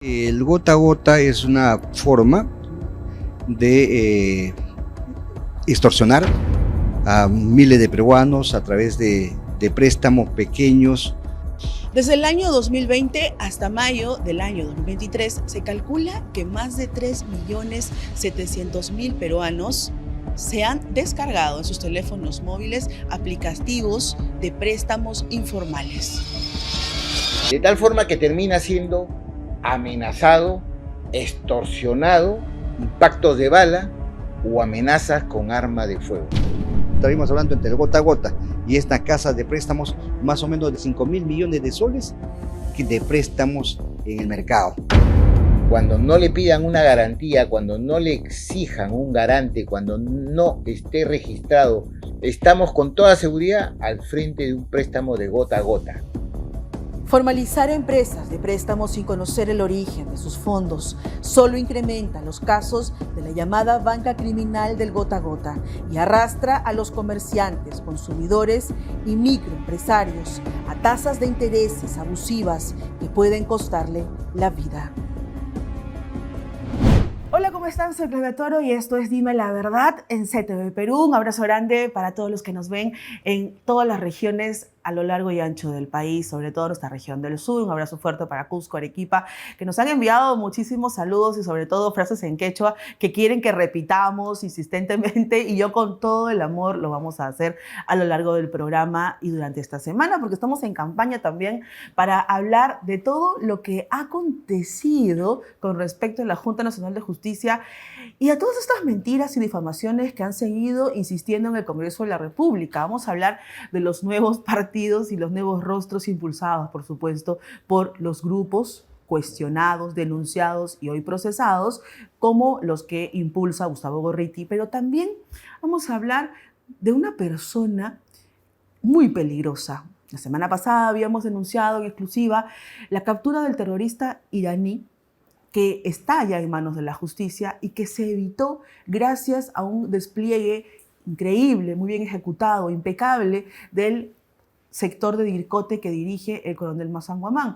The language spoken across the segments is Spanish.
El gota a gota es una forma de extorsionar a miles de peruanos a través de préstamos pequeños. Desde el año 2020 hasta mayo del año 2023 se calcula que más de 3.700.000 peruanos se han descargado en sus teléfonos móviles aplicativos de préstamos informales. De tal forma que termina siendo amenazado, extorsionado, impactos de bala o amenazas con arma de fuego. Estaremos hablando entre el gota a gota y esta casa de préstamos, más o menos de 5.000 millones de soles de préstamos en el mercado. Cuando no le pidan una garantía, cuando no le exijan un garante, cuando no esté registrado, estamos con toda seguridad al frente de un préstamo de gota a gota. Formalizar empresas de préstamos sin conocer el origen de sus fondos solo incrementa los casos de la llamada banca criminal del gota a gota y arrastra a los comerciantes, consumidores y microempresarios a tasas de intereses abusivas que pueden costarle la vida. Hola, ¿cómo están? Soy Claudia Toro y esto es Dime la Verdad en CTV Perú. Un abrazo grande para todos los que nos ven en todas las regiones a lo largo y ancho del país, sobre todo nuestra región del sur. Un abrazo fuerte para Cusco, Arequipa, que nos han enviado muchísimos saludos y sobre todo frases en quechua que quieren que repitamos insistentemente, y yo con todo el amor lo vamos a hacer a lo largo del programa y durante esta semana, porque estamos en campaña también para hablar de todo lo que ha acontecido con respecto a la Junta Nacional de Justicia y a todas estas mentiras y difamaciones que han seguido insistiendo en el Congreso de la República. Vamos a hablar de los nuevos partidos y los nuevos rostros impulsados, por supuesto, por los grupos cuestionados, denunciados y hoy procesados, como los que impulsa Gustavo Gorriti. Pero también vamos a hablar de una persona muy peligrosa. La semana pasada habíamos denunciado en exclusiva la captura del terrorista iraní, que está ya en manos de la justicia y que se evitó gracias a un despliegue increíble, muy bien ejecutado, impecable, del sector de Dircote que dirige el coronel Mazán Guamán.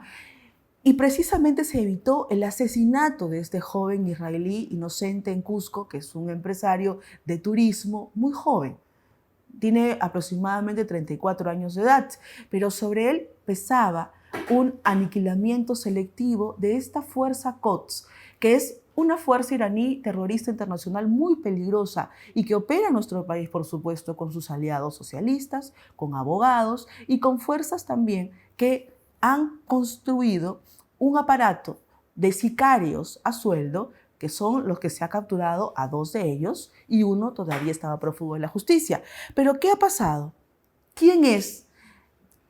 Y precisamente se evitó el asesinato de este joven israelí inocente en Cusco, que es un empresario de turismo muy joven. Tiene aproximadamente 34 años de edad, pero sobre él pesaba un aniquilamiento selectivo de esta fuerza Quds, que es una fuerza iraní terrorista internacional muy peligrosa y que opera en nuestro país, por supuesto, con sus aliados socialistas, con abogados y con fuerzas también que han construido un aparato de sicarios a sueldo, que son los que se ha capturado a 2 de ellos y uno todavía estaba prófugo de la justicia. Pero ¿qué ha pasado? ¿Quién es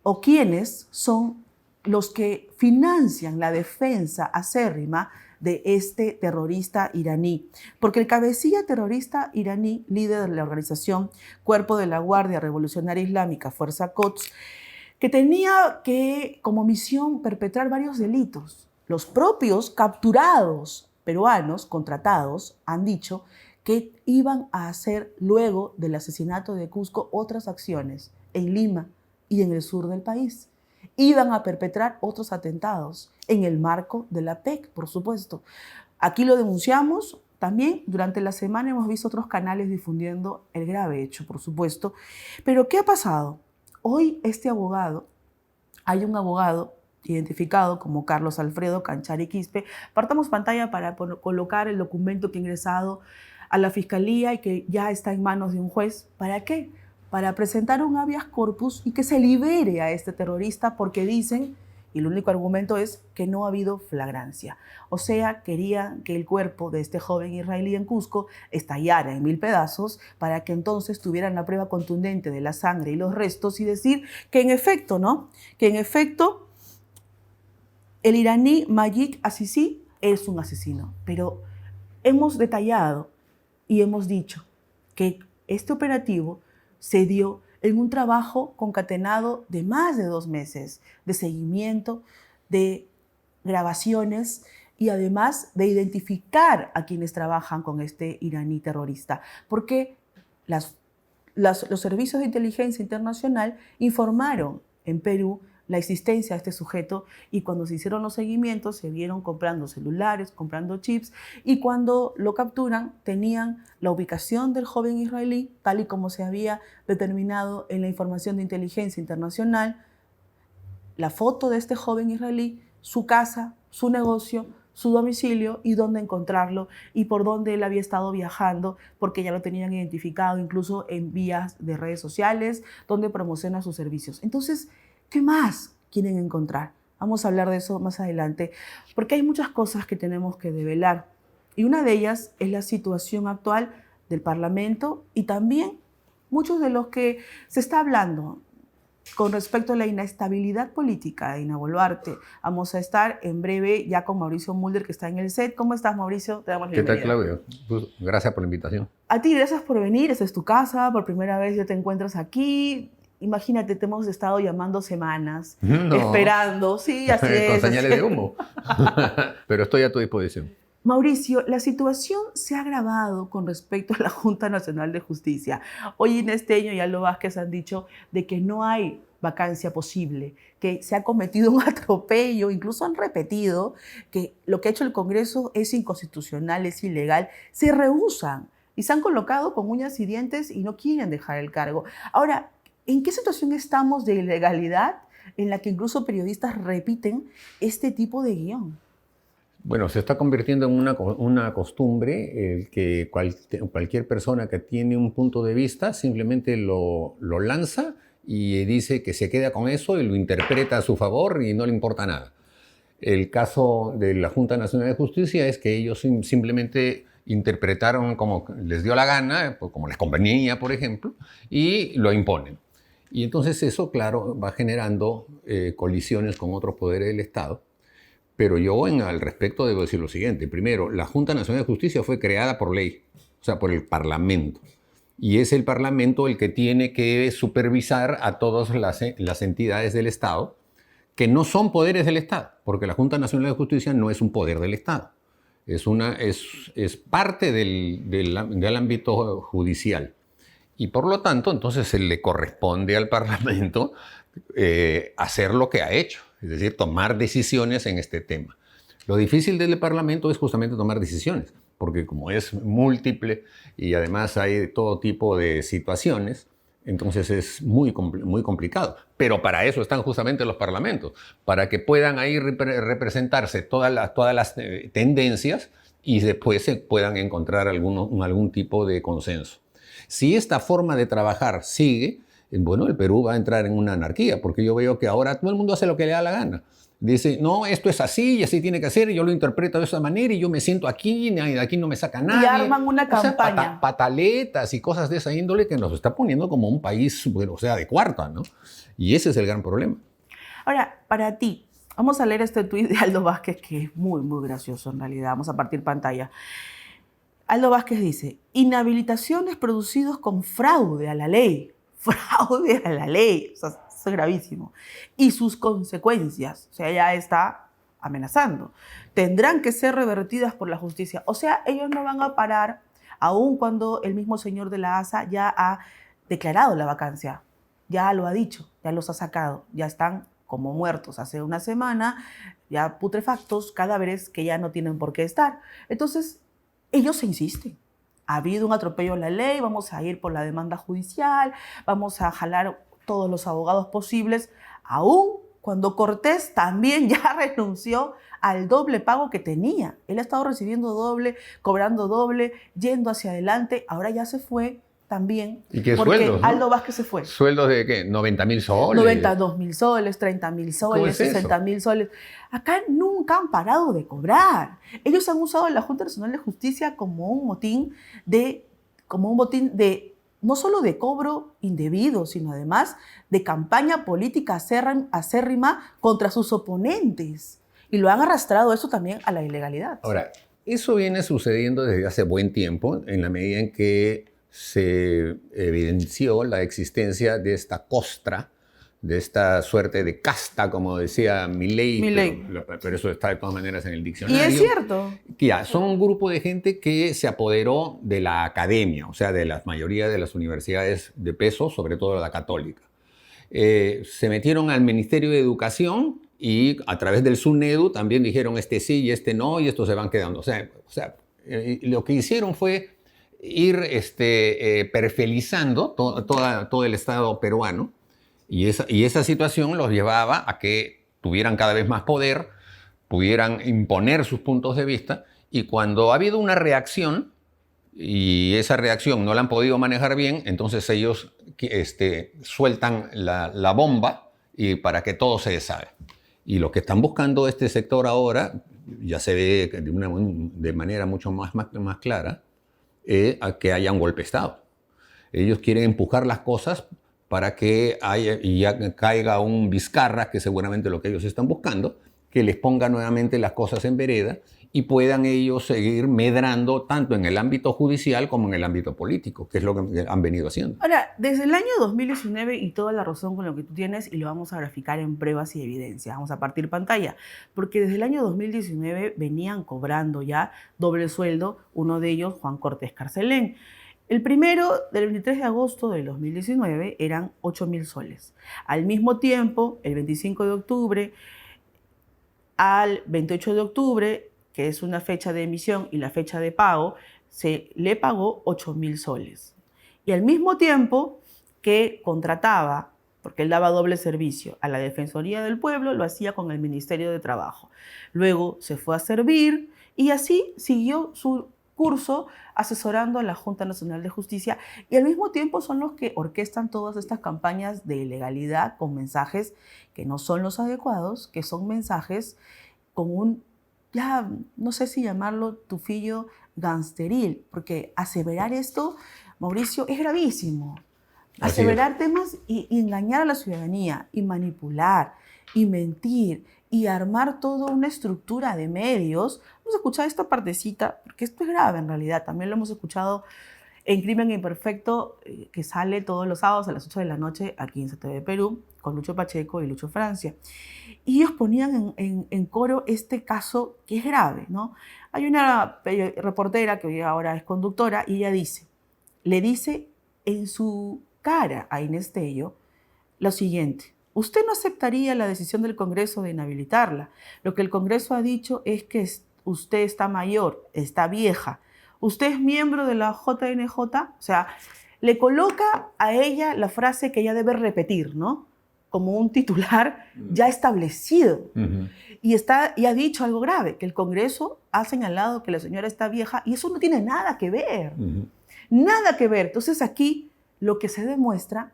o quiénes son los que financian la defensa acérrima de este terrorista iraní? Porque el cabecilla terrorista iraní, líder de la organización Cuerpo de la Guardia Revolucionaria Islámica, Fuerza Quds, que tenía que como misión perpetrar varios delitos. Los propios capturados peruanos contratados han dicho que iban a hacer luego del asesinato de Cusco otras acciones en Lima y en el sur del país. Iban a perpetrar otros atentados en el marco de la PEC, por supuesto. Aquí lo denunciamos. También durante la semana hemos visto otros canales difundiendo el grave hecho, por supuesto. Pero ¿qué ha pasado? Hoy hay un abogado identificado como Carlos Alfredo Canchari Quispe. Partamos pantalla para colocar el documento que ha ingresado a la Fiscalía y que ya está en manos de un juez. ¿Para qué? Para presentar un habeas corpus y que se libere a este terrorista, porque dicen, y el único argumento es que no ha habido flagrancia. O sea, querían que el cuerpo de este joven israelí en Cusco estallara en 1000 pedazos para que entonces tuvieran la prueba contundente de la sangre y los restos y decir que en efecto, ¿no? Que en efecto el iraní Majid Azizi es un asesino. Pero hemos detallado y hemos dicho que este operativo se dio en un trabajo concatenado de más de 2 meses, de seguimiento, de grabaciones y además de identificar a quienes trabajan con este iraní terrorista. Porque los servicios de inteligencia internacional informaron en Perú la existencia de este sujeto, y cuando se hicieron los seguimientos se vieron comprando celulares, comprando chips, y cuando lo capturan tenían la ubicación del joven israelí, tal y como se había determinado en la información de inteligencia internacional, la foto de este joven israelí, su casa, su negocio, su domicilio y dónde encontrarlo y por dónde él había estado viajando, porque ya lo tenían identificado incluso en vías de redes sociales donde promociona sus servicios. Entonces, ¿qué más quieren encontrar? Vamos a hablar de eso más adelante, porque hay muchas cosas que tenemos que develar, y una de ellas es la situación actual del Parlamento y también muchos de los que se está hablando con respecto a la inestabilidad política de Dina Boluarte. Vamos a estar en breve ya con Mauricio Mulder, que está en el set. ¿Cómo estás, Mauricio? Te damos la ¿Qué tal, bienvenida. Claudio? Pues, gracias por la invitación. A ti, gracias por venir. Esta es tu casa. Por primera vez ya te encuentras aquí. Imagínate, te hemos estado llamando semanas, No. esperando. Sí, así es. Con señales de humo. Pero estoy a tu disposición. Mauricio, la situación se ha agravado con respecto a la Junta Nacional de Justicia. Hoy Inés Teño y Aldo Vázquez han dicho de que no hay vacancia posible, que se ha cometido un atropello, incluso han repetido que lo que ha hecho el Congreso es inconstitucional, es ilegal. Se rehúsan y se han colocado con uñas y dientes y no quieren dejar el cargo. Ahora, ¿en qué situación estamos de ilegalidad en la que incluso periodistas repiten este tipo de guión? Bueno, se está convirtiendo en una costumbre el que cualquier persona que tiene un punto de vista simplemente lo lanza y dice que se queda con eso y lo interpreta a su favor y no le importa nada. El caso de la Junta Nacional de Justicia es que ellos simplemente interpretaron como les dio la gana, como les convenía, por ejemplo, y lo imponen. Y entonces eso, claro, va generando colisiones con otros poderes del Estado. Pero yo al respecto debo decir lo siguiente. Primero, la Junta Nacional de Justicia fue creada por ley, o sea, por el Parlamento. Y es el Parlamento el que tiene que supervisar a todas las entidades del Estado que no son poderes del Estado, porque la Junta Nacional de Justicia no es un poder del Estado. Es parte del ámbito judicial. Y por lo tanto, entonces se le corresponde al Parlamento hacer lo que ha hecho, es decir, tomar decisiones en este tema. Lo difícil del Parlamento es justamente tomar decisiones, porque como es múltiple y además hay todo tipo de situaciones, entonces es muy complicado. Pero para eso están justamente los parlamentos, para que puedan ahí representarse todas las tendencias y después se puedan encontrar algún tipo de consenso. Si esta forma de trabajar sigue, bueno, el Perú va a entrar en una anarquía, porque yo veo que ahora todo el mundo hace lo que le da la gana. Dice, no, esto es así y así tiene que ser, y yo lo interpreto de esa manera y yo me siento aquí y de aquí no me saca nadie. Y arman una campaña. O sea, pataletas y cosas de esa índole que nos está poniendo como un país, bueno, o sea, de cuarta, ¿no? Y ese es el gran problema. Ahora, para ti, vamos a leer este tuit de Aldo Vázquez, que es muy, muy gracioso en realidad. Vamos a partir pantalla. Aldo Vázquez dice, inhabilitaciones producidos con fraude a la ley. Fraude a la ley. O sea, eso es gravísimo. Y sus consecuencias, o sea, ya está amenazando, tendrán que ser revertidas por la justicia. O sea, ellos no van a parar, aun cuando el mismo señor de la ASA ya ha declarado la vacancia, ya lo ha dicho, ya los ha sacado, ya están como muertos hace una semana, ya putrefactos, cadáveres que ya no tienen por qué estar. Entonces, ellos se insisten. Ha habido un atropello a la ley, vamos a ir por la demanda judicial, vamos a jalar todos los abogados posibles, aún cuando Cortés también ya renunció al doble pago que tenía. Él ha estado recibiendo doble, cobrando doble, yendo hacia adelante, ahora ya se fue también. ¿Y qué porque sueldos, no? Aldo Vázquez se fue. ¿Sueldos de qué? ¿90.000 soles? 92.000 soles, 30.000 soles, 60.000 soles. Acá nunca han parado de cobrar. Ellos han usado la Junta Nacional de Justicia como un motín de no solo de cobro indebido, sino además de campaña política acérrima contra sus oponentes. Y lo han arrastrado eso también a la ilegalidad. Ahora, eso viene sucediendo desde hace buen tiempo, en la medida en que se evidenció la existencia de esta costra, de esta suerte de casta, como decía Milei. Pero eso está de todas maneras en el diccionario. Y es cierto. Que ya, son un grupo de gente que se apoderó de la academia, o sea, de la mayoría de las universidades de peso, sobre todo la católica. se metieron al Ministerio de Educación y a través del SUNEDU también dijeron este sí y este no, y estos se van quedando. O sea, lo que hicieron fue ir perfilizando todo el Estado peruano, y esa situación los llevaba a que tuvieran cada vez más poder, pudieran imponer sus puntos de vista, y cuando ha habido una reacción, y esa reacción no la han podido manejar bien, entonces ellos sueltan la bomba y para que todo se deshaga. Y lo que están buscando este sector ahora, ya se ve de manera mucho más clara, es a que haya un golpe de Estado. Ellos quieren empujar las cosas para que ya caiga un Vizcarra, que seguramente es lo que ellos están buscando, que les ponga nuevamente las cosas en vereda y puedan ellos seguir medrando tanto en el ámbito judicial como en el ámbito político, que es lo que han venido haciendo. Ahora, desde el año 2019, y toda la razón con lo que tú tienes, y lo vamos a graficar en pruebas y evidencias, vamos a partir pantalla, porque desde el año 2019 venían cobrando ya doble sueldo, uno de ellos, Juan Cortés Carcelén. El primero, del 23 de agosto del 2019, eran 8.000 soles. Al mismo tiempo, el 25 de octubre al 28 de octubre, que es una fecha de emisión y la fecha de pago, se le pagó 8.000 soles. Y al mismo tiempo que contrataba, porque él daba doble servicio, a la Defensoría del Pueblo, lo hacía con el Ministerio de Trabajo. Luego se fue a servir y así siguió su curso asesorando a la Junta Nacional de Justicia, y al mismo tiempo son los que orquestan todas estas campañas de ilegalidad con mensajes que no son los adecuados, que son mensajes con un, ya no sé si llamarlo tufillo gangsteril, porque aseverar esto, Mauricio, es gravísimo. Aseverar temas y engañar a la ciudadanía, y manipular, y mentir, y armar toda una estructura de medios. Vamos a escuchar esta partecita, porque esto es grave en realidad. También lo hemos escuchado en Crimen Imperfecto, que sale todos los sábados a las 8 de la noche aquí en CTV Perú, con Lucho Pacheco y Lucho Francia. Y ellos ponían en coro este caso que es grave, ¿no? Hay una reportera que hoy ahora es conductora y ella le dice en su cara a Inés Tello lo siguiente: usted no aceptaría la decisión del Congreso de inhabilitarla. Lo que el Congreso ha dicho es que usted está mayor, está vieja. Usted es miembro de la JNJ, o sea, le coloca a ella la frase que ella debe repetir, ¿no? Como un titular ya establecido. Uh-huh. Y ha dicho algo grave, que el Congreso ha señalado que la señora está vieja, y eso no tiene nada que ver. Uh-huh. Nada que ver. Entonces aquí lo que se demuestra,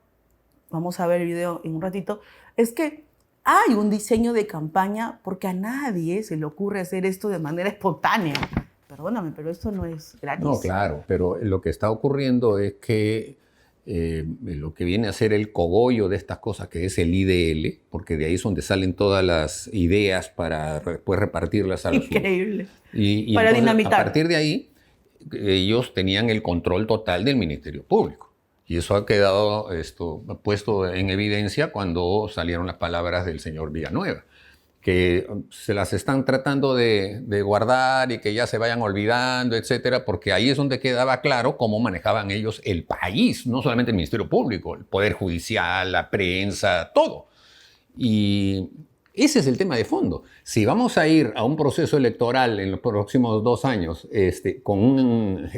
vamos a ver el video en un ratito, es que hay un diseño de campaña, porque a nadie se le ocurre hacer esto de manera espontánea. Perdóname, pero esto no es gratis. No, claro, pero lo que está ocurriendo es que lo que viene a ser el cogollo de estas cosas, que es el IDL, porque de ahí es donde salen todas las ideas para después repartirlas a los... Increíble. Y para entonces, dinamitar. A partir de ahí, ellos tenían el control total del Ministerio Público. Y eso ha quedado puesto en evidencia cuando salieron las palabras del señor Villanueva, que se las están tratando de guardar y que ya se vayan olvidando, etcétera, porque ahí es donde quedaba claro cómo manejaban ellos el país, no solamente el Ministerio Público, el Poder Judicial, la prensa, todo. Y ese es el tema de fondo. Si vamos a ir a un proceso electoral en los próximos 2 años con un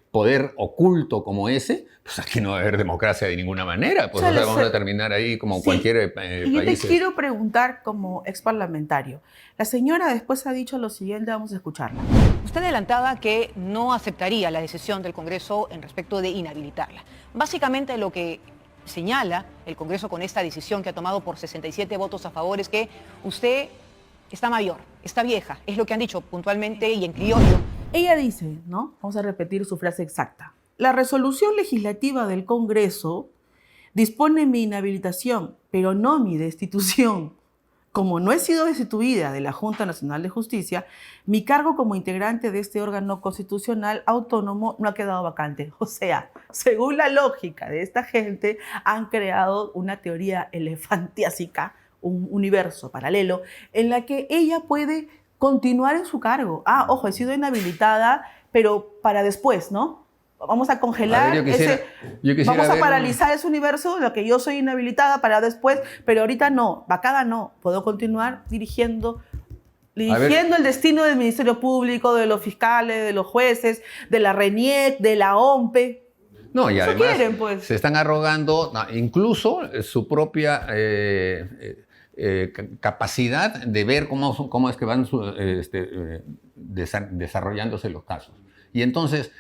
poder oculto como ese, pues aquí no va a haber democracia de ninguna manera. Pues vamos a terminar ahí como sí. cualquier país. Y yo te quiero preguntar como ex parlamentario. La señora después ha dicho lo siguiente, vamos a escucharla. Usted adelantaba que no aceptaría la decisión del Congreso en respecto de inhabilitarla. Básicamente lo que señala el Congreso con esta decisión que ha tomado por 67 votos a favor es que usted está mayor, está vieja, es lo que han dicho puntualmente y en criollo. Ella dice, ¿no? Vamos a repetir su frase exacta. La resolución legislativa del Congreso dispone mi inhabilitación, pero no mi destitución. Como no he sido destituida de la Junta Nacional de Justicia, mi cargo como integrante de este órgano constitucional autónomo no ha quedado vacante. O sea, según la lógica de esta gente, han creado una teoría elefantiásica, un universo paralelo, en la que ella puede continuar en su cargo. Ah, ojo, he sido inhabilitada, pero para después, ¿no? vamos a congelar, yo quisiera vamos a ver paralizar ese universo, lo que yo soy inhabilitada para después, pero ahorita no, vacada no, puedo continuar dirigiendo el destino del Ministerio Público, de los fiscales, de los jueces, de la RENIEC, de la OMPE. No, y Eso además quieren, pues. se están arrogando incluso su propia capacidad de ver cómo es que van desarrollándose los casos. Y entonces,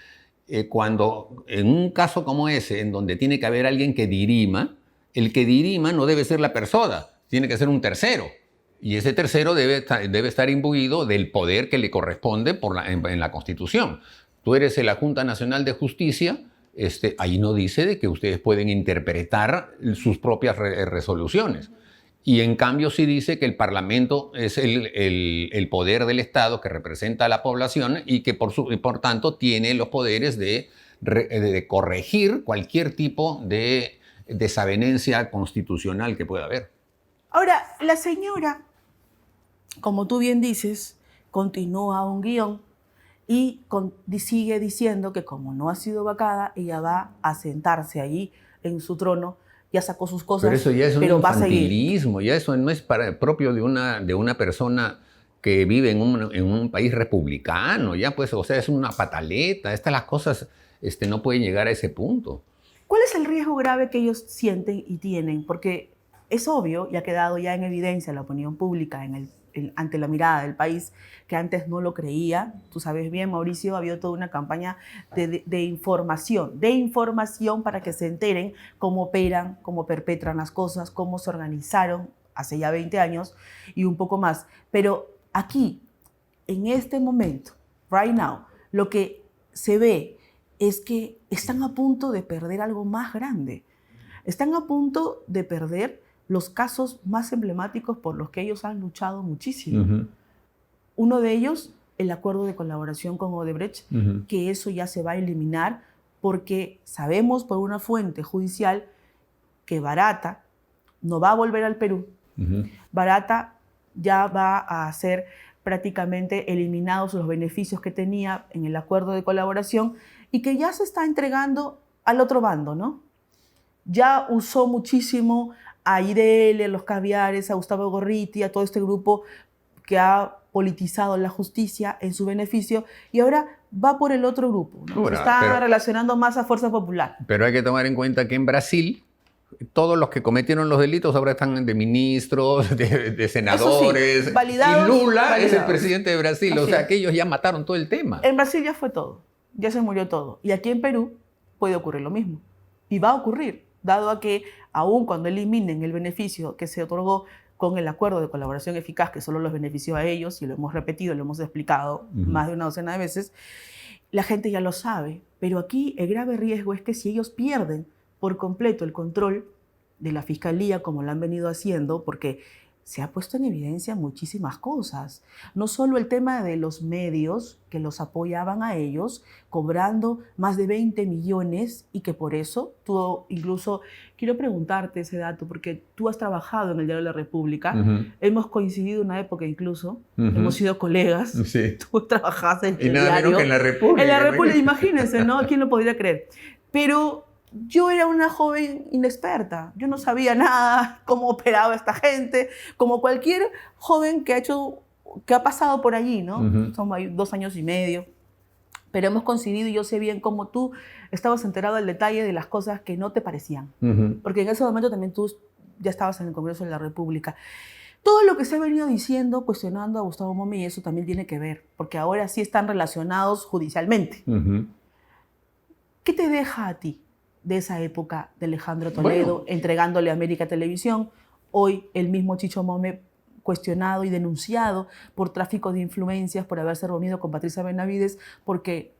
cuando en un caso como ese, en donde tiene que haber alguien que dirima, el que dirima no debe ser la persona, tiene que ser un tercero. Y ese tercero debe estar imbuido del poder que le corresponde en la Constitución. Tú eres la Junta Nacional de Justicia, ahí no dice de que ustedes pueden interpretar sus propias resoluciones. Y en cambio sí dice que el Parlamento es el poder del Estado que representa a la población y que por tanto tiene los poderes de corregir cualquier tipo de desavenencia constitucional que pueda haber. Ahora, la señora, como tú bien dices, continúa un guión y sigue diciendo que como no ha sido vacada, ella va a sentarse allí en su trono, ya sacó sus cosas, pero eso ya es un va a seguir. infantilismo, ya eso no es propio de una persona que vive en un país republicano, ya pues, o sea, es una pataleta, las cosas no pueden llegar a ese punto. ¿Cuál es el riesgo grave que ellos sienten y tienen? Porque es obvio y ha quedado ya en evidencia la opinión pública ante la mirada del país, que antes no lo creía. Tú sabes bien, Mauricio, ha habido toda una campaña de información para que se enteren cómo operan, cómo perpetran las cosas, cómo se organizaron hace ya 20 años y un poco más. Pero aquí, en este momento, right now, lo que se ve es que están a punto de perder algo más grande. Están a punto de perder los casos más emblemáticos por los que ellos han luchado muchísimo. Uh-huh. Uno de ellos, el acuerdo de colaboración con Odebrecht, uh-huh, que eso ya se va a eliminar porque sabemos por una fuente judicial que Barata no va a volver al Perú. Uh-huh. Barata ya va a ser prácticamente eliminados los beneficios que tenía en el acuerdo de colaboración y que ya se está entregando al otro bando, ¿no? Ya usó muchísimo a Irele, a los Caviares, a Gustavo Gorriti, a todo este grupo que ha politizado la justicia en su beneficio y ahora va por el otro grupo, ¿no? Se está relacionando más a Fuerza Popular. Pero hay que tomar en cuenta que en Brasil todos los que cometieron los delitos ahora están de ministros, de senadores. Sí, validados, y Lula es el presidente de Brasil. Así o sea, es. que ellos ya mataron todo el tema. En Brasil ya fue todo. Ya se murió todo. Y aquí en Perú puede ocurrir lo mismo. Y va a ocurrir, dado a que aun cuando eliminen el beneficio que se otorgó con el acuerdo de colaboración eficaz, que solo los benefició a ellos, y lo hemos repetido, lo hemos explicado más de una docena de veces, la gente ya lo sabe. Pero aquí el grave riesgo es que si ellos pierden por completo el control de la Fiscalía, como lo han venido haciendo, porque se ha puesto en evidencia muchísimas cosas. No solo el tema de los medios que los apoyaban a ellos, cobrando más de 20 millones y que por eso tú incluso, quiero preguntarte ese dato, porque tú has trabajado en el Diario de la República, hemos coincidido una época incluso, hemos sido colegas, sí. Tú trabajabas en el nada diario. Menos que en la República. En la República, imagínense, ¿no? ¿Quién lo podría creer? Pero yo era una joven inexperta, yo no sabía nada, cómo operaba esta gente, como cualquier joven que ha pasado por allí, ¿no? Son 2 años y medio, pero hemos coincidido y yo sé bien cómo tú estabas enterado del detalle de las cosas que no te parecían, porque en ese momento también tú ya estabas en el Congreso de la República. Todo lo que se ha venido diciendo, cuestionando a Gustavo Momé, y eso también tiene que ver, porque ahora sí están relacionados judicialmente. ¿Qué te deja a ti de esa época de Alejandro Toledo, entregándole a América Televisión? Hoy el mismo Chicho Momé cuestionado y denunciado por tráfico de influencias, por haberse reunido con Patricia Benavides, porque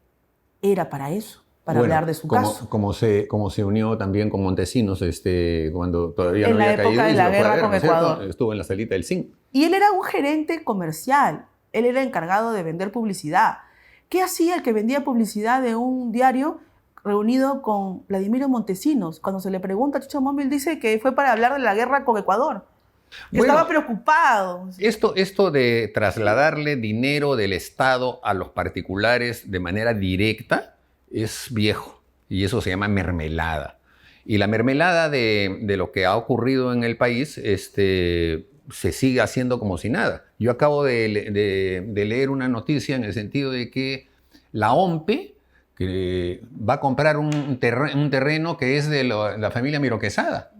era para eso, para hablar de su caso. Como se unió también con Montesinos cuando todavía en no había caído. En la época de la guerra con Ecuador. Estuvo en la salita del zinc. Y él era un gerente comercial, él era encargado de vender publicidad. ¿Qué hacía el que vendía publicidad de un diario reunido con Vladimiro Montesinos? Cuando se le pregunta a Chicho Momé, él dice que fue para hablar de la guerra con Ecuador. Estaba preocupado. Esto de trasladarle dinero del Estado a los particulares de manera directa es viejo y eso se llama mermelada. Y la mermelada de lo que ha ocurrido en el país se sigue haciendo como si nada. Yo acabo de leer una noticia en el sentido de que la OMPE que va a comprar un terreno que es de la familia Miro Quesada,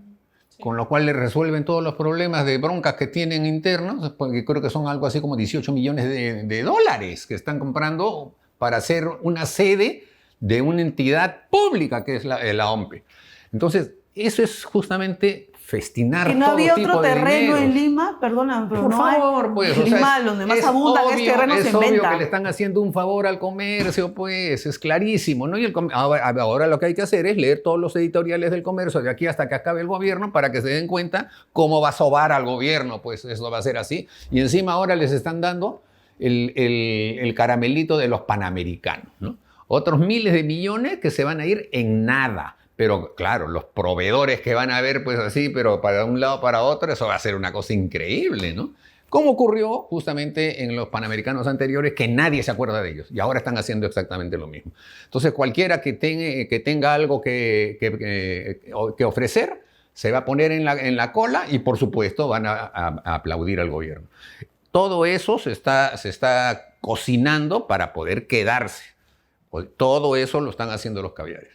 con lo cual le resuelven todos los problemas de broncas que tienen internos, porque creo que son algo así como 18 millones de dólares que están comprando para hacer una sede de una entidad pública que es la OMPE. Entonces, eso es justamente festinar que no todo había tipo otro de terreno dineros. en Lima, perdóname, pero Por no favor, hay. pues, En o sea, Lima, donde más abunda que es terreno, se es obvio inventa. que le están haciendo un favor al comercio, pues, es clarísimo, ¿no? Y ahora lo que hay que hacer es leer todos los editoriales del comercio de aquí hasta que acabe el gobierno para que se den cuenta cómo va a sobar al gobierno, pues eso va a ser así. Y encima ahora les están dando el caramelito de los panamericanos, ¿no? Otros miles de millones que se van a ir en nada. Pero claro, los proveedores que van a ver, pues así, pero para un lado para otro, eso va a ser una cosa increíble, ¿no? Como ocurrió justamente en los panamericanos anteriores, que nadie se acuerda de ellos. Y ahora están haciendo exactamente lo mismo. Entonces, cualquiera que tenga algo que ofrecer, se va a poner en la cola y, por supuesto, van a aplaudir al gobierno. Todo eso se está cocinando para poder quedarse. Todo eso lo están haciendo los caviares.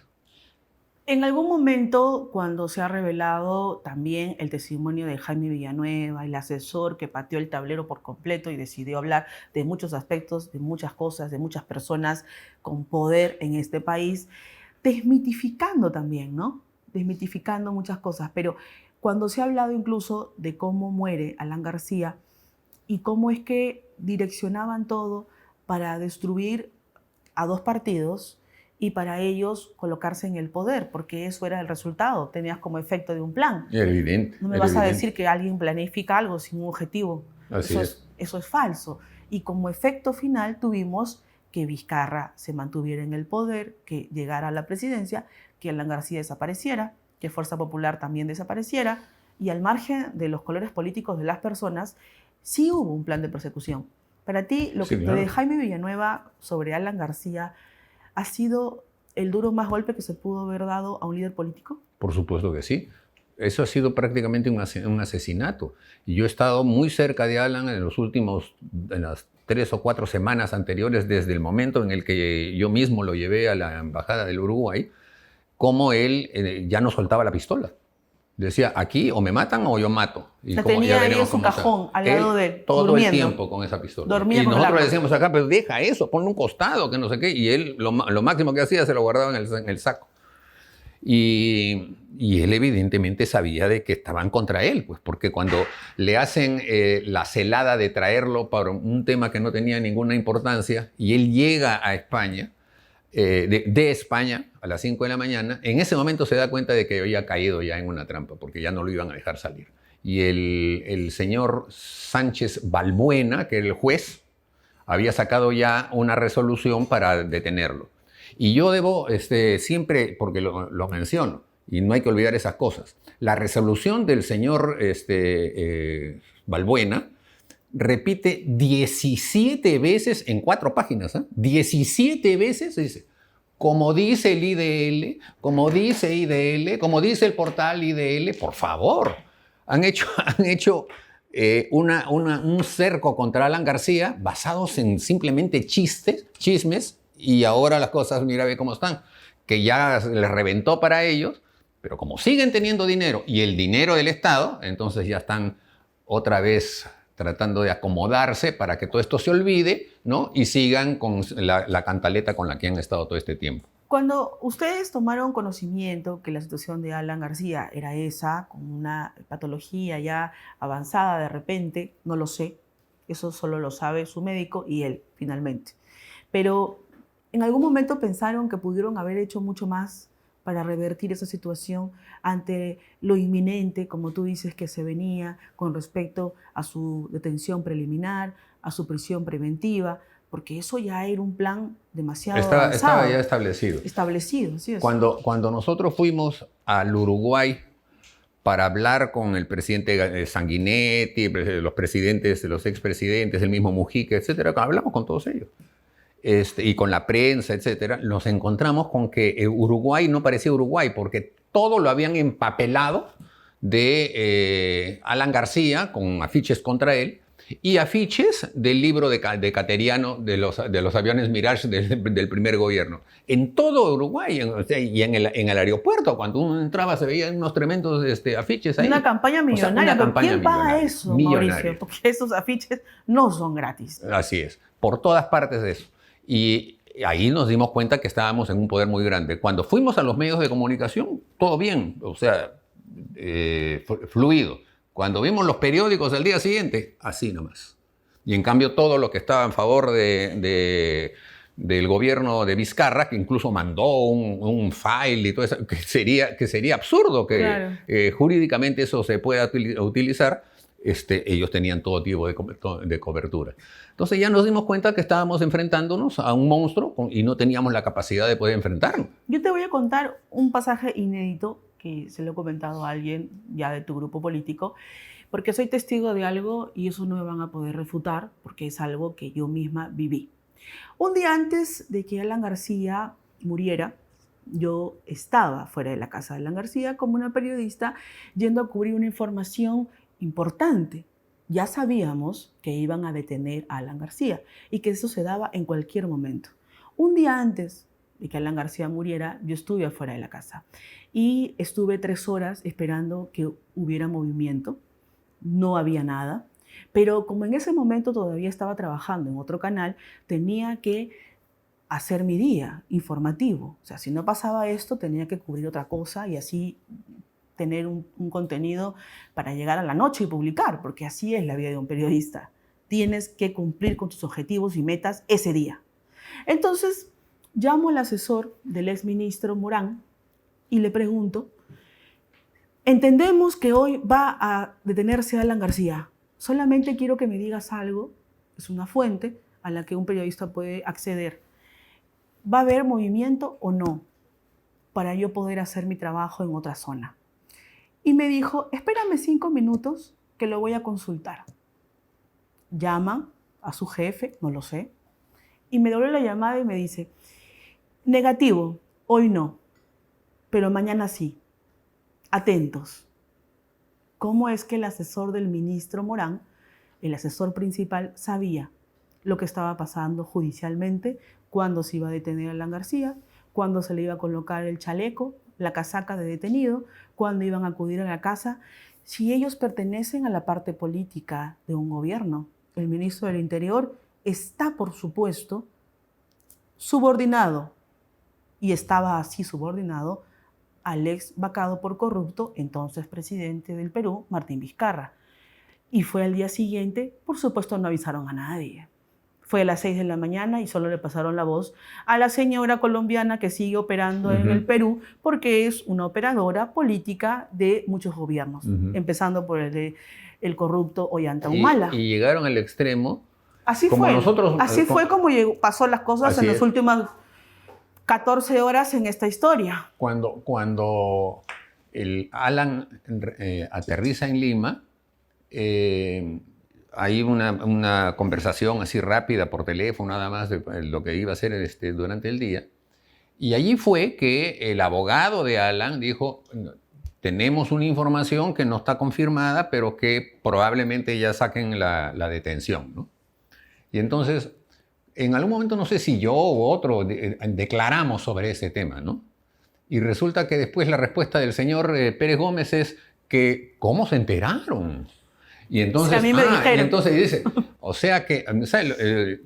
En algún momento, cuando se ha revelado también el testimonio de Jaime Villanueva, el asesor que pateó el tablero por completo y decidió hablar de muchos aspectos, de muchas cosas, de muchas personas con poder en este país, desmitificando también, ¿no? Desmitificando muchas cosas. Pero cuando se ha hablado incluso de cómo muere Alan García y cómo es que direccionaban todo para destruir a dos partidos y para ellos colocarse en el poder, porque eso era el resultado, tenías como efecto de un plan. Era evidente. No me vas a decir que alguien planifica algo sin un objetivo. Así es. Eso es falso. Y como efecto final tuvimos que Vizcarra se mantuviera en el poder, que llegara a la presidencia, que Alan García desapareciera, que Fuerza Popular también desapareciera, y al margen de los colores políticos de las personas, sí hubo un plan de persecución. Para ti, lo que de Jaime Villanueva sobre Alan García ¿ha sido el duro más golpe que se pudo haber dado a un líder político? Por supuesto que sí. Eso ha sido prácticamente un asesinato. Y yo he estado muy cerca de Alan en las 3 o 4 semanas anteriores, desde el momento en el que yo mismo lo llevé a la Embajada del Uruguay, como él ya no soltaba la pistola. Decía, aquí o me matan o yo mato. Y la tenía ahí en su cajón, al lado de él, todo durmiendo. el tiempo con esa pistola. Dormía y con nosotros le decíamos acá, pero deja eso, ponle un costado, que no sé qué. Y él lo máximo que hacía se lo guardaba en el saco. Y él evidentemente sabía de que estaban contra él, pues, porque cuando le hacen la celada de traerlo para un tema que no tenía ninguna importancia y él llega a España, de España a las 5 de la mañana, en ese momento se da cuenta de que había caído ya en una trampa, porque ya no lo iban a dejar salir. Y el señor Sánchez Balbuena, que era el juez, había sacado ya una resolución para detenerlo. Y yo debo siempre, porque lo menciono, y no hay que olvidar esas cosas, la resolución del señor Balbuena repite 17 veces en 4 páginas, 17 veces dice, como dice el IDL, como dice IDL, como dice el portal IDL, por favor, han hecho un cerco contra Alan García basados en simplemente chismes, y ahora las cosas, mira, ve cómo están, que ya les reventó para ellos, pero como siguen teniendo dinero y el dinero del Estado, entonces ya están otra vez tratando de acomodarse para que todo esto se olvide, ¿no? Y sigan con la cantaleta con la que han estado todo este tiempo. Cuando ustedes tomaron conocimiento que la situación de Alan García era esa, con una patología ya avanzada de repente, no lo sé, eso solo lo sabe su médico y él, finalmente. Pero ¿en algún momento pensaron que pudieron haber hecho mucho más para revertir esa situación ante lo inminente, como tú dices, que se venía con respecto a su detención preliminar, a su prisión preventiva? Porque eso ya era un plan demasiado avanzado. Estaba ya establecido. Establecido, sí. Cuando nosotros fuimos al Uruguay para hablar con el presidente Sanguinetti, los expresidentes, el mismo Mujica, etcétera, hablamos con todos ellos. y con la prensa, etcétera, nos encontramos con que Uruguay no parecía Uruguay, porque todo lo habían empapelado de Alan García, con afiches contra él, y afiches del libro de Cateriano de los aviones Mirage del primer gobierno. En todo Uruguay, y en el aeropuerto, cuando uno entraba se veían unos tremendos afiches ahí. Una campaña millonaria. O sea, una campaña ¿Quién paga millonaria, eso, millonaria. Mauricio? Porque esos afiches no son gratis. Así es, por todas partes de eso. Y ahí nos dimos cuenta que estábamos en un poder muy grande. Cuando fuimos a los medios de comunicación, todo bien, o sea, fluido. Cuando vimos los periódicos al día siguiente, así nomás. Y en cambio todo lo que estaba en favor del gobierno de Vizcarra, que incluso mandó un file y todo eso, que sería absurdo que Claro. Jurídicamente eso se pueda utilizar, ellos tenían todo tipo de cobertura. Entonces ya nos dimos cuenta que estábamos enfrentándonos a un monstruo y no teníamos la capacidad de poder enfrentarnos. Yo te voy a contar un pasaje inédito que se lo he comentado a alguien ya de tu grupo político, porque soy testigo de algo y eso no me van a poder refutar, porque es algo que yo misma viví. Un día antes de que Alan García muriera, yo estaba fuera de la casa de Alan García como una periodista yendo a cubrir una información importante. Ya sabíamos que iban a detener a Alan García y que eso se daba en cualquier momento. Un día antes de que Alan García muriera, yo estuve afuera de la casa y estuve 3 horas esperando que hubiera movimiento. No había nada, pero como en ese momento todavía estaba trabajando en otro canal, tenía que hacer mi día informativo. O sea, si no pasaba esto, tenía que cubrir otra cosa y así tener un contenido para llegar a la noche y publicar, porque así es la vida de un periodista. Tienes que cumplir con tus objetivos y metas ese día. Entonces, llamo al asesor del exministro Morán y le pregunto: entendemos que hoy va a detenerse Alan García. Solamente quiero que me digas algo, es una fuente a la que un periodista puede acceder. ¿Va a haber movimiento o no? Para yo poder hacer mi trabajo en otra zona. Y me dijo: espérame 5 minutos que lo voy a consultar. Llama a su jefe, no lo sé, y me devuelve la llamada y me dice: negativo, hoy no, pero mañana sí. Atentos. ¿Cómo es que el asesor del ministro Morán, el asesor principal, sabía lo que estaba pasando judicialmente, cuándo se iba a detener a Alan García, cuándo se le iba a colocar el chaleco, la casaca de detenido, cuándo iban a acudir a la casa? Si ellos pertenecen a la parte política de un gobierno, el ministro del Interior está, por supuesto, subordinado, y estaba así subordinado al ex vacado por corrupto, entonces presidente del Perú, Martín Vizcarra. Y fue al día siguiente, por supuesto no avisaron a nadie. Fue a las 6 de la mañana y solo le pasaron la voz a la señora colombiana que sigue operando en el Perú, porque es una operadora política de muchos gobiernos, empezando por el corrupto Ollanta Humala. Y llegaron al extremo. Así como fue. Nosotros, así fue como pasó las cosas en las últimas 14 horas en esta historia. Cuando el Alan aterriza en Lima, hay una conversación así rápida por teléfono, nada más de lo que iba a hacer durante el día. Y allí fue que el abogado de Alan dijo: tenemos una información que no está confirmada, pero que probablemente ya saquen la detención, ¿no? Y entonces, en algún momento, no sé si yo u otro declaramos sobre ese tema, ¿no? Y resulta que después la respuesta del señor Pérez Gómez es que ¿cómo se enteraron? Y entonces, sí, a mí me dijeron. Y entonces dice, o sea que,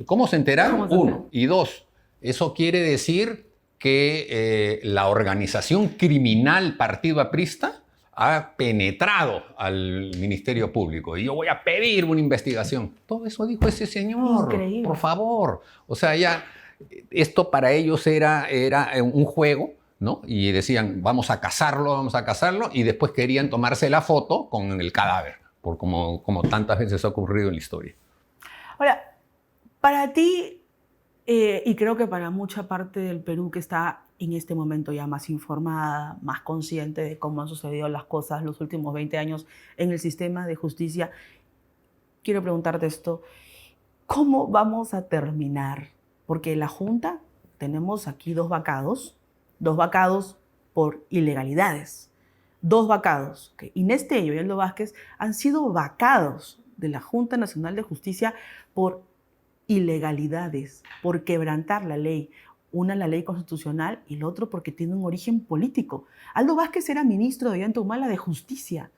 ¿cómo se enteraron? Uno. Y dos, eso quiere decir que la organización criminal Partido Aprista ha penetrado al Ministerio Público y yo voy a pedir una investigación. Todo eso dijo ese señor. Increíble. Por favor. O sea, ya esto para ellos era un juego, ¿no? Y decían, vamos a cazarlo, y después querían tomarse la foto con el cadáver, como tantas veces ha ocurrido en la historia. Ahora, para ti, y creo que para mucha parte del Perú que está en este momento ya más informada, más consciente de cómo han sucedido las cosas los últimos 20 años en el sistema de justicia, quiero preguntarte esto: ¿cómo vamos a terminar porque en la Junta tenemos aquí dos vacados por ilegalidades. Dos vacados, que Inés Tello y Aldo Vázquez han sido vacados de la Junta Nacional de Justicia por ilegalidades, por quebrantar la ley. Una, la ley constitucional, y el otro porque tiene un origen político. Aldo Vázquez era ministro de Ollanta Humala de Justicia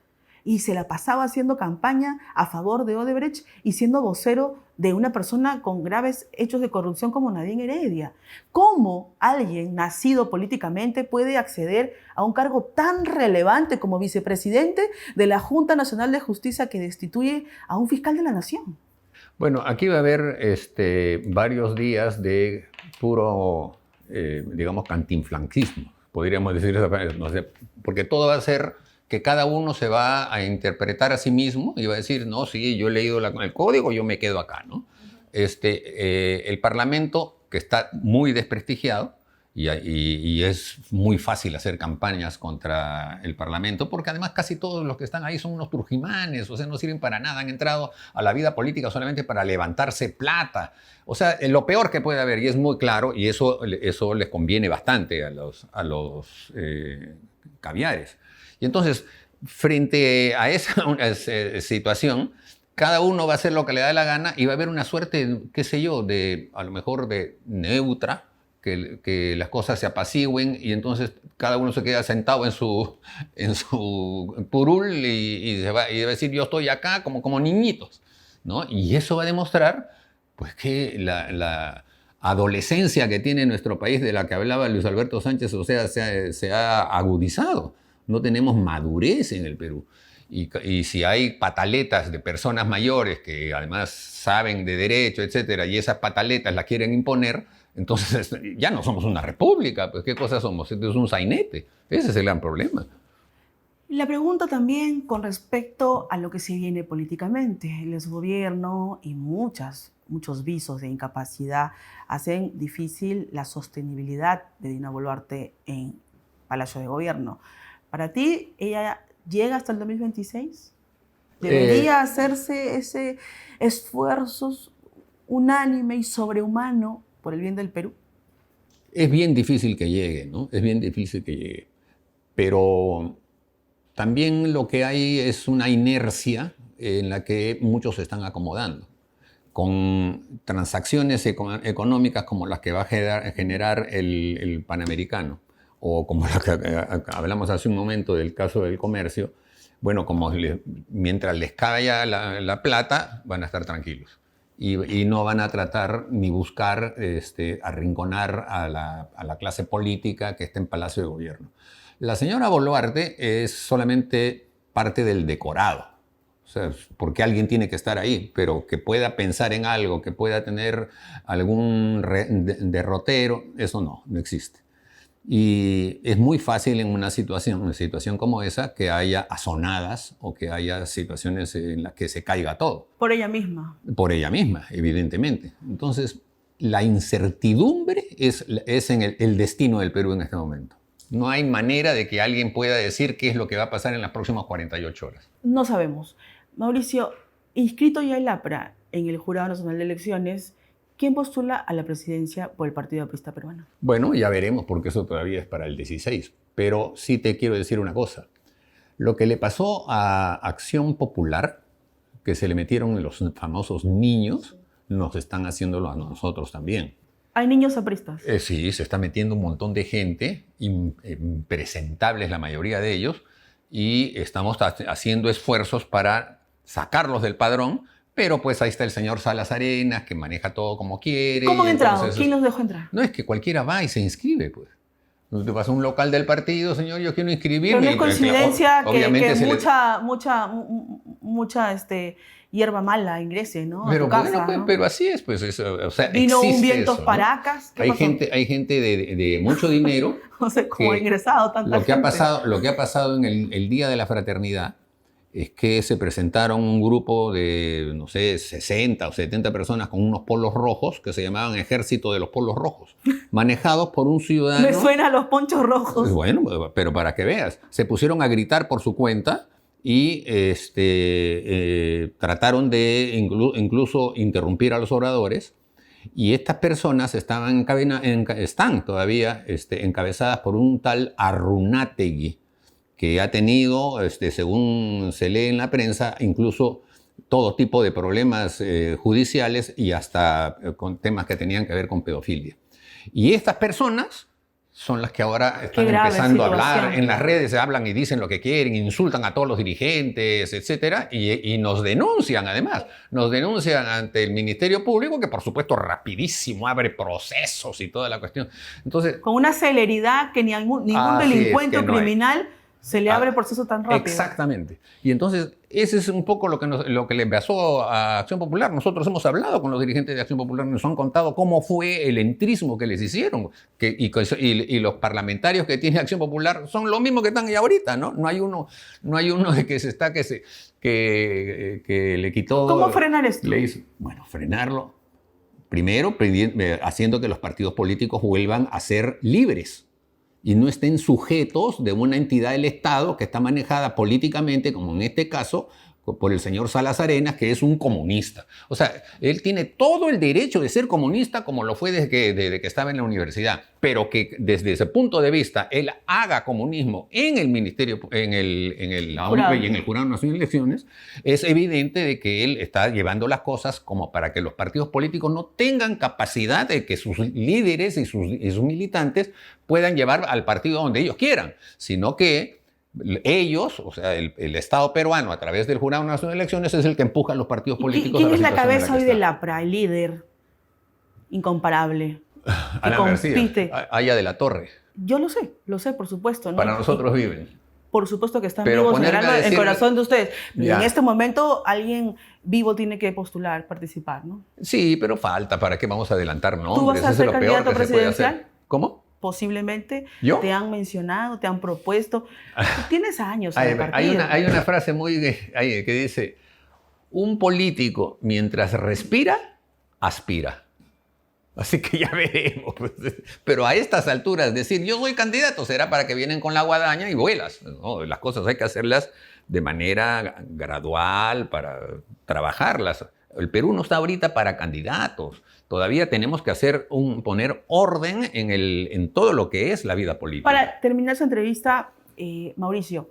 y se la pasaba haciendo campaña a favor de Odebrecht y siendo vocero de una persona con graves hechos de corrupción como Nadine Heredia. ¿Cómo alguien nacido políticamente puede acceder a un cargo tan relevante como vicepresidente de la Junta Nacional de Justicia que destituye a un fiscal de la Nación? Bueno, aquí va a haber varios días de puro, digamos, cantinflanquismo, podríamos decir, no sé, porque todo va a ser que cada uno se va a interpretar a sí mismo y va a decir, no, sí, yo he leído el código, yo me quedo acá, ¿no? El Parlamento, que está muy desprestigiado, y es muy fácil hacer campañas contra el Parlamento, porque además casi todos los que están ahí son unos trujimanes, o sea, no sirven para nada, han entrado a la vida política solamente para levantarse plata. O sea, lo peor que puede haber, y es muy claro, y eso les conviene bastante a los caviares. Y entonces, frente a esa situación, cada uno va a hacer lo que le da la gana y va a haber una suerte, qué sé yo, a lo mejor de neutra, que las cosas se apacigüen y entonces cada uno se queda sentado en su curul y va a decir yo estoy acá como niñitos, ¿no? Y eso va a demostrar pues, que la adolescencia que tiene nuestro país, de la que hablaba Luis Alberto Sánchez, o sea, se ha agudizado. No tenemos madurez en el Perú. Y si hay pataletas de personas mayores que además saben de derecho, etcétera, y esas pataletas las quieren imponer, entonces ya no somos una república, pues ¿qué cosa somos? Esto es un sainete. Ese es el gran problema. La pregunta también con respecto a lo que se viene políticamente. El desgobierno y muchos visos de incapacidad hacen difícil la sostenibilidad de Dina Boluarte en Palacio de Gobierno. ¿Para ti ella llega hasta el 2026? ¿Debería hacerse ese esfuerzo unánime y sobrehumano por el bien del Perú? Es bien difícil que llegue, ¿no? Es bien difícil que llegue. Pero también lo que hay es una inercia en la que muchos se están acomodando, con transacciones económicas como las que va a generar el Panamericano, o como la que hablamos hace un momento del caso del comercio. Bueno, mientras les caiga la plata, van a estar tranquilos. Y no van a tratar ni buscar arrinconar a la clase política que está en Palacio de Gobierno. La señora Boluarte es solamente parte del decorado. O sea, porque alguien tiene que estar ahí, pero que pueda pensar en algo, que pueda tener algún derrotero, eso no existe. Y es muy fácil en una situación como esa que haya azonadas o que haya situaciones en las que se caiga todo. Por ella misma. Por ella misma, evidentemente. Entonces, la incertidumbre es en el destino del Perú en este momento. No hay manera de que alguien pueda decir qué es lo que va a pasar en las próximas 48 horas. No sabemos. Mauricio, inscrito ya el APRA en el Jurado Nacional de Elecciones, ¿quién postula a la presidencia por el Partido Aprista Peruano? Bueno, ya veremos, porque eso todavía es para el 16. Pero sí te quiero decir una cosa. Lo que le pasó a Acción Popular, que se le metieron los famosos niños, nos están haciéndolo a nosotros también. ¿Hay niños apristas? Sí, se está metiendo un montón de gente, impresentables la mayoría de ellos, y estamos haciendo esfuerzos para sacarlos del padrón. Pero pues ahí está el señor Salas Arenas, que maneja todo como quiere. ¿Cómo han entrado? Entonces, ¿Quién los dejó entrar? No, es que cualquiera va y se inscribe, pues. Te vas a un local del partido, señor, yo quiero inscribirme. Pero no es coincidencia que mucha hierba mala ingrese, ¿no? Pero a tu bueno, casa, pues, ¿no? pero así es, pues. O sea, vino un Vientos eso, ¿no? Paracas. ¿Qué hay pasó? gente de mucho dinero. No sé cómo ha ingresado tanta lo que gente. Lo que ha pasado en el Día de la Fraternidad es que se presentaron un grupo de, no sé, 60 o 70 personas con unos polos rojos que se llamaban Ejército de los Polos Rojos, manejados por un ciudadano. Me suena a los ponchos rojos. Bueno, pero para que veas, se pusieron a gritar por su cuenta y trataron de incluso interrumpir a los oradores. Y estas personas están todavía encabezadas por un tal Arrunategui, que ha tenido, según se lee en la prensa, incluso todo tipo de problemas judiciales y hasta con temas que tenían que ver con pedofilia. Y estas personas son las que ahora están empezando a hablar, en las redes se hablan y dicen lo que quieren, insultan a todos los dirigentes, etcétera, y nos denuncian además, nos denuncian ante el Ministerio Público, que por supuesto rapidísimo abre procesos y toda la cuestión. Entonces, con una celeridad que ningún delincuente o criminal se le abre el proceso tan rápido. Exactamente. Y entonces, ese es un poco lo que le pasó a Acción Popular. Nosotros hemos hablado con los dirigentes de Acción Popular, nos han contado cómo fue el entrismo que les hicieron. Y los parlamentarios que tiene Acción Popular son los mismos que están ahí ahorita, ¿no? No hay uno de que le quitó... ¿Cómo frenar esto? Bueno, frenarlo. Primero, haciendo que los partidos políticos vuelvan a ser libres y no estén sujetos de una entidad del Estado que está manejada políticamente, como en este caso, por el señor Salas Arenas, que es un comunista. O sea, él tiene todo el derecho de ser comunista, como lo fue desde que estaba en la universidad, pero que desde ese punto de vista él haga comunismo en el ministerio, la ONU y en el Jurado Nacional de Elecciones, es evidente de que él está llevando las cosas como para que los partidos políticos no tengan capacidad de que sus líderes y sus militantes puedan llevar al partido donde ellos quieran, sino que ellos, o sea, el Estado peruano a través del Jurado Nacional de Elecciones es el que empuja a los partidos políticos. ¿Quién es la cabeza hoy del APRA, el líder incomparable? Ana García, Aya de la Torre. Yo lo sé, por supuesto, ¿no? Para nosotros viven. Por supuesto que están vivos en el corazón de ustedes. Ya. En este momento alguien vivo tiene que postular, participar, ¿no? Sí, pero falta. ¿Para qué vamos a adelantar nombres? ¿Tú vas a ser candidato presidencial? ¿Cómo? Posiblemente. ¿Yo? Te han mencionado, te han propuesto. Tienes años en el partido. Hay una frase que dice, un político mientras respira, aspira. Así que ya veremos. Pero a estas alturas decir, yo soy candidato, será para que vienen con la guadaña y vuelas. No, las cosas hay que hacerlas de manera gradual, para trabajarlas. El Perú no está ahorita para candidatos. Todavía tenemos que poner orden en todo lo que es la vida política. Para terminar su entrevista, Mauricio,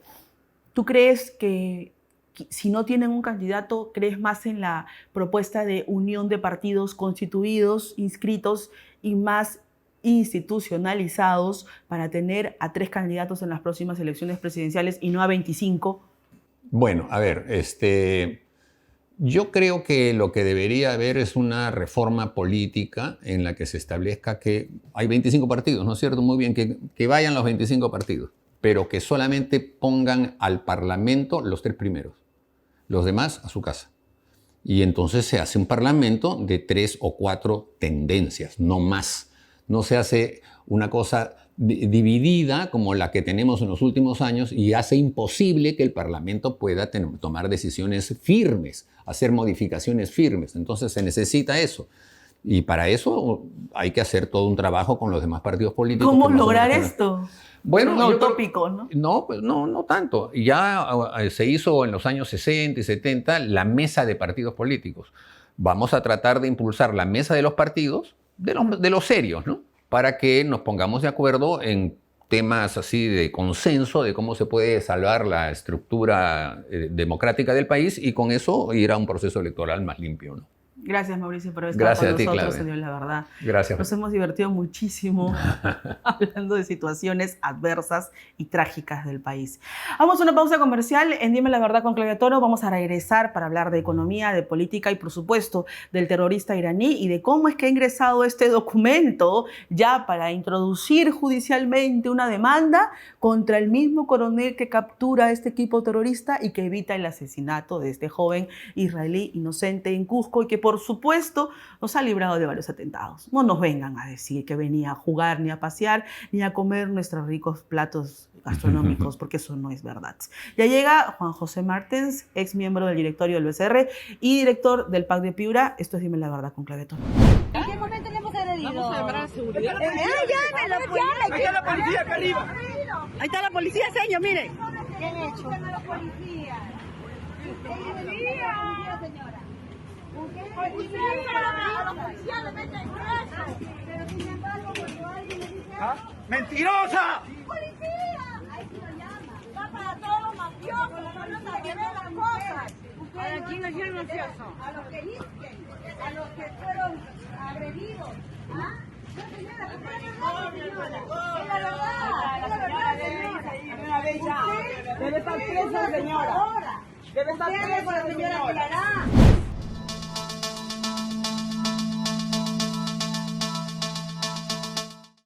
¿tú crees que si no tienen un candidato, crees más en la propuesta de unión de partidos constituidos, inscritos y más institucionalizados para tener a 3 candidatos en las próximas elecciones presidenciales y no a 25? Bueno, a ver, yo creo que lo que debería haber es una reforma política en la que se establezca que hay 25 partidos, ¿no es cierto? Muy bien, que vayan los 25 partidos, pero que solamente pongan al Parlamento los 3 primeros, los demás a su casa. Y entonces se hace un Parlamento de 3 o 4 tendencias, no más. No se hace una cosa dividida como la que tenemos en los últimos años y hace imposible que el Parlamento pueda tomar decisiones firmes, hacer modificaciones firmes. Entonces se necesita eso. Y para eso hay que hacer todo un trabajo con los demás partidos políticos. ¿Cómo lograr esto? Bueno, no utópico, ¿no? No, pues no tanto. Ya se hizo en los años 60 y 70 la mesa de partidos políticos. Vamos a tratar de impulsar la mesa de los partidos, de los serios, ¿no? Para que nos pongamos de acuerdo en temas así de consenso de cómo se puede salvar la estructura democrática del país y con eso ir a un proceso electoral más limpio, ¿no? Gracias, Mauricio, por estar con nosotros, Claudia. señor, la verdad. Gracias. Nos hemos divertido muchísimo hablando de situaciones adversas y trágicas del país. Vamos a una pausa comercial en Dime la Verdad con Claudia Toro. Vamos a regresar para hablar de economía, de política y, por supuesto, del terrorista iraní y de cómo es que ha ingresado este documento ya para introducir judicialmente una demanda contra el mismo coronel que captura a este equipo terrorista y que evita el asesinato de este joven israelí inocente en Cusco y que, por supuesto, nos ha librado de varios atentados. No nos vengan a decir que venía a jugar, ni a pasear, ni a comer nuestros ricos platos gastronómicos, porque eso no es verdad. Ya llega Juan José Martens, ex miembro del directorio del BCR y director del PAC de Piura. Esto es Dime la Verdad con Claudia Toro. ¿En qué momento le hemos agredido? Vamos a llamar a la seguridad. Llámelo, pues. Ahí está la policía acá arriba. Ahí está la policía, señor, mire. ¿Qué han hecho? La policía. Señora. Pero sin embargo, cuando alguien le dice ¡Mentirosa! ¡policía! Ahí sí lo llama. Va para todos los mafiosos, para que vean las cosas. ¿A quién es el mafioso? A los que dicen, a los que fueron agredidos. ¿Ah? No, señora, ¿qué es la verdad, señora? Es la verdad, señora. Una vez ya. Debe estar presa, señora. Debe estar presa, señora.